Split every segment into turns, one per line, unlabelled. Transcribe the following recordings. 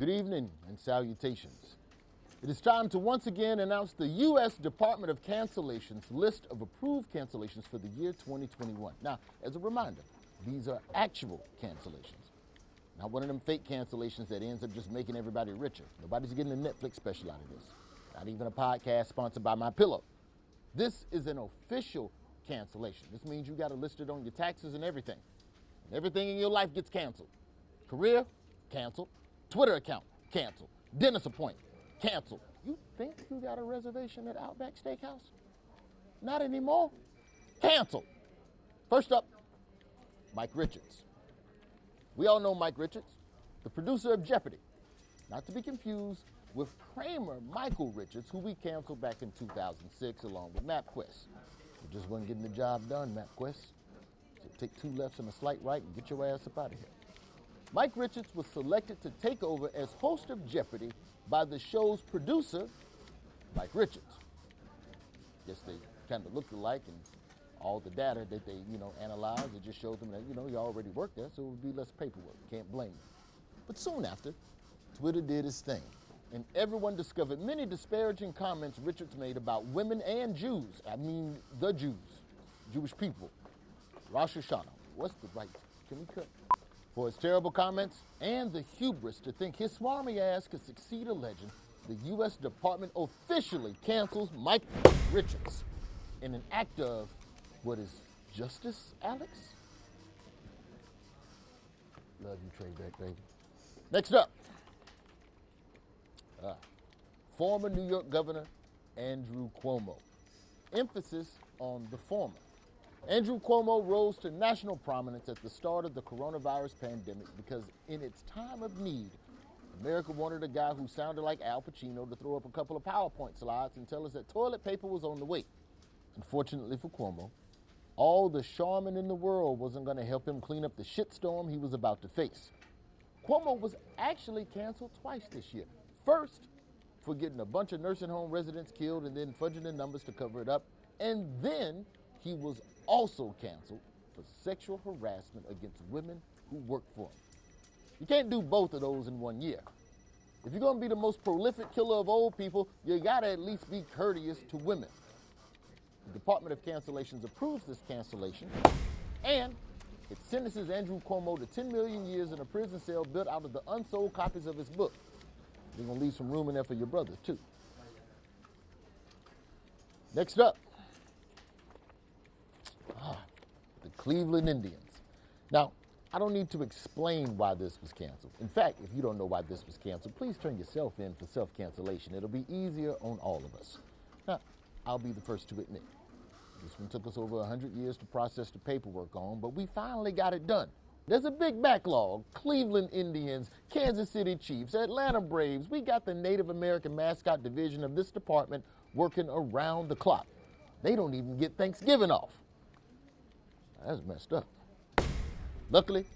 Good evening and salutations. It is time to once again announce the U.S. Department of Cancellations list of approved cancellations for the year 2021. Now, as a reminder, these are actual cancellations. Not one of them fake cancellations that ends up just making everybody richer. Nobody's getting a Netflix special out of this. Not even a podcast sponsored by MyPillow. This is an official cancellation. This means you got to list it on your taxes and everything. And everything in your life gets canceled. Career, canceled. Twitter account, canceled. Dentist appointment, canceled. You think you got a reservation at Outback Steakhouse? Not anymore. Canceled. First up, Mike Richards. We all know Mike Richards, the producer of Jeopardy. Not to be confused with Kramer Michael Richards, who we canceled back in 2006 along with MapQuest. You just wasn't getting the job done, MapQuest. So take 2 lefts and a slight right and get your ass up out of here. Mike Richards was selected to take over as host of Jeopardy by the show's producer, Mike Richards. Guess they kind of looked alike, and all the data that they, analyzed, it just showed them that, he already worked there, so it would be less paperwork. Can't blame him. But soon after, Twitter did its thing, and everyone discovered many disparaging comments Richards made about women and Jews. I mean, the Jews, Jewish people. Rosh Hashanah. What's the right? Can we cut? For his terrible comments and the hubris to think his smarmy ass could succeed a legend, the U.S. Department officially cancels Mike Richards in an act of, what is justice, Alex? Love you, Trey Beck, baby. Next up, former New York Governor Andrew Cuomo. Emphasis on the former. Andrew Cuomo rose to national prominence at the start of the coronavirus pandemic because in its time of need, America wanted a guy who sounded like Al Pacino to throw up a couple of PowerPoint slides and tell us that toilet paper was on the way. Unfortunately for Cuomo, all the charmin in the world wasn't going to help him clean up the shitstorm he was about to face. Cuomo was actually canceled twice this year. First, for getting a bunch of nursing home residents killed and then fudging the numbers to cover it up, and then he was also canceled for sexual harassment against women who work for him. You can't do both of those in 1 year. If you're going to be the most prolific killer of old people, you got to at least be courteous to women. The Department of Cancellations approves this cancellation, and it sentences Andrew Cuomo to 10 million years in a prison cell built out of the unsold copies of his book. They're going to leave some room in there for your brother, too. Next up, the Cleveland Indians. Now, I don't need to explain why this was canceled. In fact, if you don't know why this was canceled, please turn yourself in for self-cancellation. It'll be easier on all of us. Now, I'll be the first to admit, this one took us over 100 years to process the paperwork on, but we finally got it done. There's a big backlog. Cleveland Indians, Kansas City Chiefs, Atlanta Braves. We got the Native American mascot division of this department working around the clock. They don't even get Thanksgiving off. That's messed up. Luckily,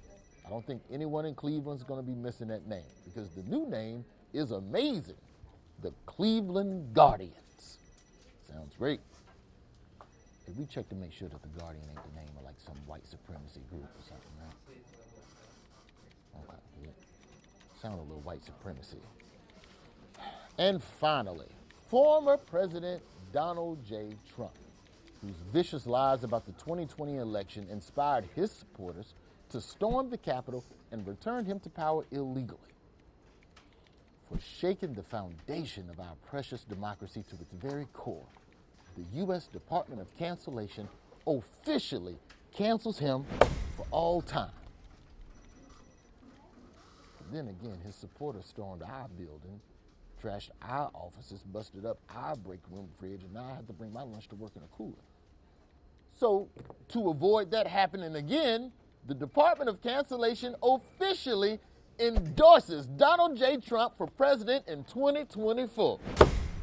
I don't think anyone in Cleveland's going to be missing that name because the new name is amazing. The Cleveland Guardians. Sounds great. Hey, we check to make sure that the Guardian ain't the name of like some white supremacy group or something, right? Okay, yeah. Sound a little white supremacy. And finally, former President Donald J. Trump, whose vicious lies about the 2020 election inspired his supporters to storm the Capitol and return him to power illegally. For shaking the foundation of our precious democracy to its very core, the U.S. Department of Cancellation officially cancels him for all time. But then again, his supporters stormed our building, trashed our offices, busted up our break room fridge, and now I have to bring my lunch to work in a cooler. So, to avoid that happening again, the Department of Cancellation officially endorses Donald J. Trump for president in 2024.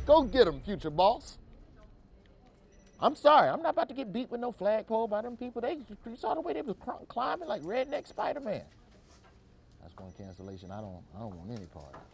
Go get him, future boss. I'm sorry, I'm not about to get beat with no flagpole by them people. You saw the way they was climbing like redneck Spider-Man. That's going cancellation. I don't want any part of it.